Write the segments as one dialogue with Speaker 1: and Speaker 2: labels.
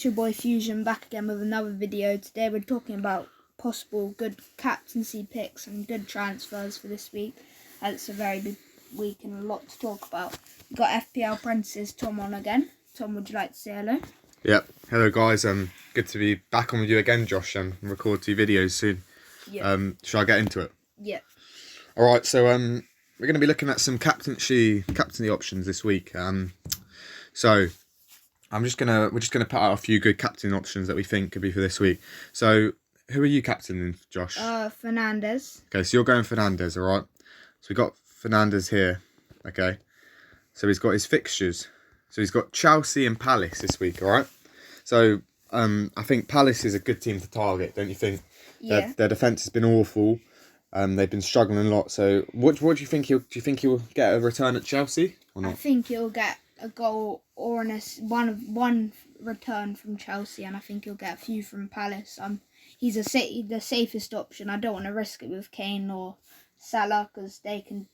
Speaker 1: it's your boy Fusion back again with another video. Today we're talking about possible good captaincy picks and good transfers for this week. It's a very big week and a lot to talk about. We've got Fpl Apprentices Tom on again. Tom, would you like to say hello?
Speaker 2: Yep. Hello guys. Good to be back on with you again, Josh, and record 2 videos soon.
Speaker 1: Yeah.
Speaker 2: Shall I get into it?
Speaker 1: Yeah.
Speaker 2: All right. So we're going to be looking at some captaincy options this week. So we're just gonna put out a few good captain options that we think could be for this week. So who are you captaining, Josh?
Speaker 1: Fernandez.
Speaker 2: Okay, so you're going Fernandez, all right? So we got Fernandez here. Okay. So he's got his fixtures. So he's got Chelsea and Palace this week, all right? So I think Palace is a good team to target, don't you think?
Speaker 1: Yeah.
Speaker 2: Their defence has been awful. They've been struggling a lot. So what do you think? Do you think he'll get a return at Chelsea or not?
Speaker 1: I think he'll get a goal or one return from Chelsea, and I think he'll get a few from Palace. He's the safest option. I don't want to risk it with Kane or Salah because they can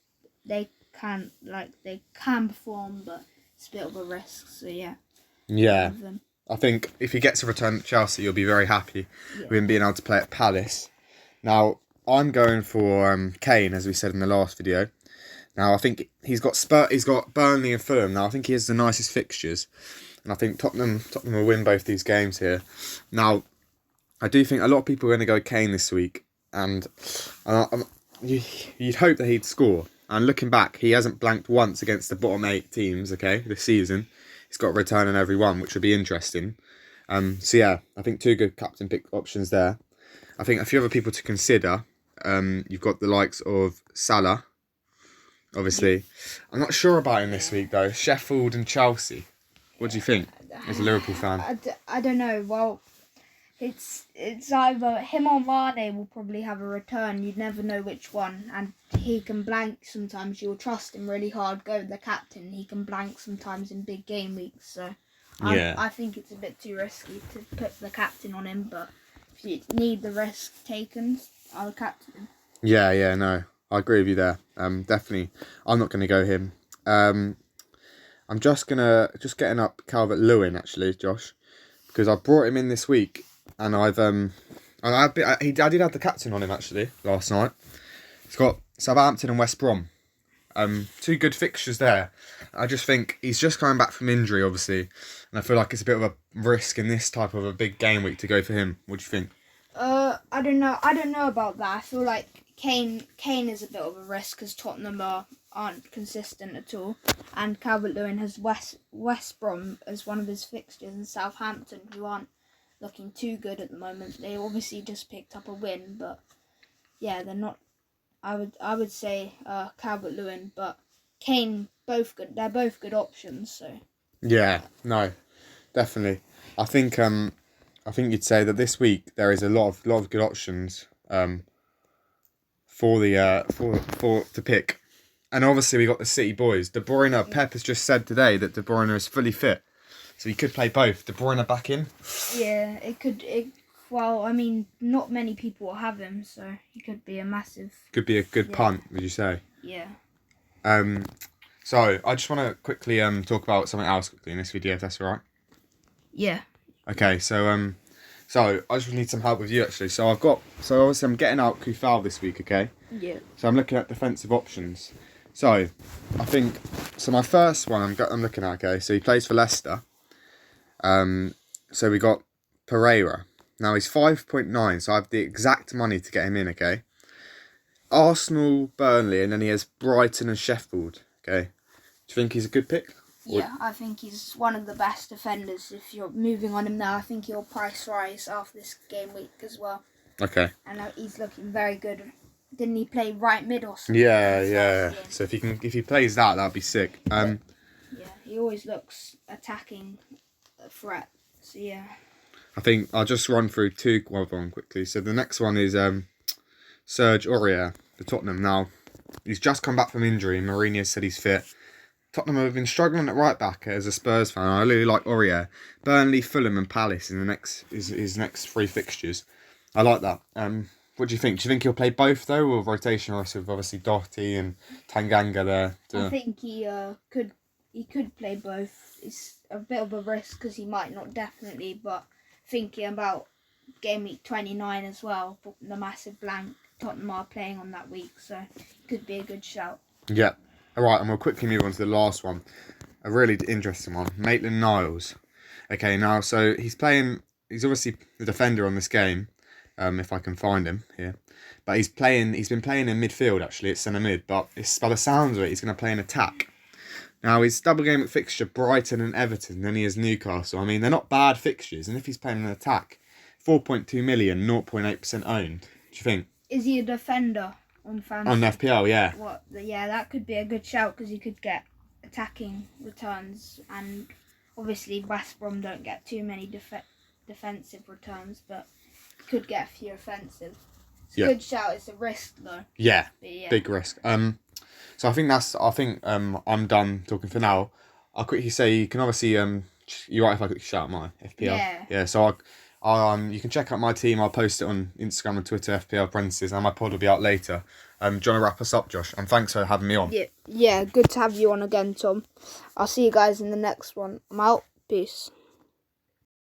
Speaker 1: perform, but it's a bit of a risk. So yeah.
Speaker 2: Yeah. I think if he gets a return at Chelsea, you'll be very happy with him being able to play at Palace. Now, I'm going for Kane, as we said in the last video. Now, I think he's got Burnley and Fulham. Now, I think he has the nicest fixtures. And I think Tottenham will win both these games here. Now, I do think a lot of people are going to go Kane this week. And you'd hope that he'd score. And looking back, he hasn't blanked once against the bottom 8 teams, okay, this season. He's got a return in every one, which would be interesting. So yeah, I think 2 good captain pick options there. I think a few other people to consider. You've got the likes of Salah, obviously. I'm not sure about him this week though. Sheffield and Chelsea. What do you think as a Liverpool fan?
Speaker 1: I don't know. Well, it's either him or Mane will probably have a return. You'd never know which one, and he can blank sometimes. You'll trust him really hard. Go with the captain. He can blank sometimes in big game weeks. So I think it's a bit too risky to put the captain on him. But if you need the risk taken, I'll captain him.
Speaker 2: Yeah, no, I agree with you there. Definitely, I'm not going to go him. I'm just getting up Calvert-Lewin actually, Josh, because I brought him in this week. And I did have the captain on him actually last night. He's got Southampton and West Brom. 2 good fixtures there. I just think he's just coming back from injury, obviously, and I feel like it's a bit of a risk in this type of a big game week to go for him. What do you think?
Speaker 1: I don't know about that. I feel like Kane is a bit of a risk because Tottenham aren't consistent at all, and Calvert-Lewin has West Brom as one of his fixtures, and Southampton, who aren't looking too good at the moment. They obviously just picked up a win, but yeah, they're not. I would say Calvert-Lewin, but Kane, both good. They're both good options. So
Speaker 2: yeah, no, definitely. I think you'd say that this week there is a lot of good options for to pick, and obviously we got the City boys. De Bruyne. Yeah. Pep has just said today that De Bruyne is fully fit. So he could play both. De Bruyne back in?
Speaker 1: Yeah, it could. Well, I mean, not many people will have him, so he could be a massive...
Speaker 2: Could be a good punt, would you say?
Speaker 1: Yeah.
Speaker 2: So, I just want to quickly talk about something else quickly in this video, if that's all right.
Speaker 1: Yeah.
Speaker 2: Okay, so I just need some help with you, actually. So, obviously I'm getting out Kufal this week, okay?
Speaker 1: Yeah.
Speaker 2: So, I'm looking at defensive options. So, my first one I'm looking at, okay? So, he plays for Leicester. So we got Pereira. Now he's 5.9, so I have the exact money to get him in, okay? Arsenal, Burnley, and then he has Brighton and Sheffield, okay? Do you think he's a good pick?
Speaker 1: Yeah, I think he's one of the best defenders. If you're moving on him now, I think he'll price rise after this game week as well.
Speaker 2: Okay.
Speaker 1: And he's looking very good. Didn't he play right mid or something?
Speaker 2: Yeah. So if he plays that'd be sick.
Speaker 1: Yeah, he always looks attacking threat. So yeah.
Speaker 2: I think I'll just run through 2 quickly. So the next one is Serge Aurier, the Tottenham. Now he's just come back from injury. Mourinho said he's fit. Tottenham have been struggling at right back as a Spurs fan. I really like Aurier. Burnley, Fulham, and Palace in his next 3 fixtures. I like that. What do you think? Do you think he'll play both though, or rotation with obviously Doherty and Tanganga there?
Speaker 1: I think he could he could play both. It's a bit of a risk because he might not definitely, but thinking about game week 29 as well, the massive blank Tottenham are playing on that week, so it could be a good shout.
Speaker 2: Yeah. All right, and we'll quickly move on to the last one. A really interesting one. Maitland-Niles. Okay, now, so he's obviously the defender on this game, if I can find him here. But he's been playing in midfield, actually, at centre mid, but by the sounds of it, he's going to play in attack. Now, his double game at fixture, Brighton and Everton, then he has Newcastle. I mean, they're not bad fixtures, and if he's playing in attack, 4.2 million, 0.8% owned. Do you think?
Speaker 1: Is he a defender on fantasy?
Speaker 2: On FPL, yeah.
Speaker 1: Yeah, that could be a good shout because he could get attacking returns, and obviously West Brom don't get too many defensive returns, but he could get a few offensive. It's a good shout. It's a risk though.
Speaker 2: Yeah, big risk. So I think I'm done talking for now. I'll quickly say you can obviously you're right if I quickly shout out my FPL. Yeah. So you can check out my team. I'll post it on Instagram and Twitter, Fpl Apprentices, and my pod will be out later. Do you want to wrap us up, Josh? And thanks for having me on.
Speaker 1: Yeah, good to have you on again, Tom. I'll see you guys in the next one. I'm out. Peace.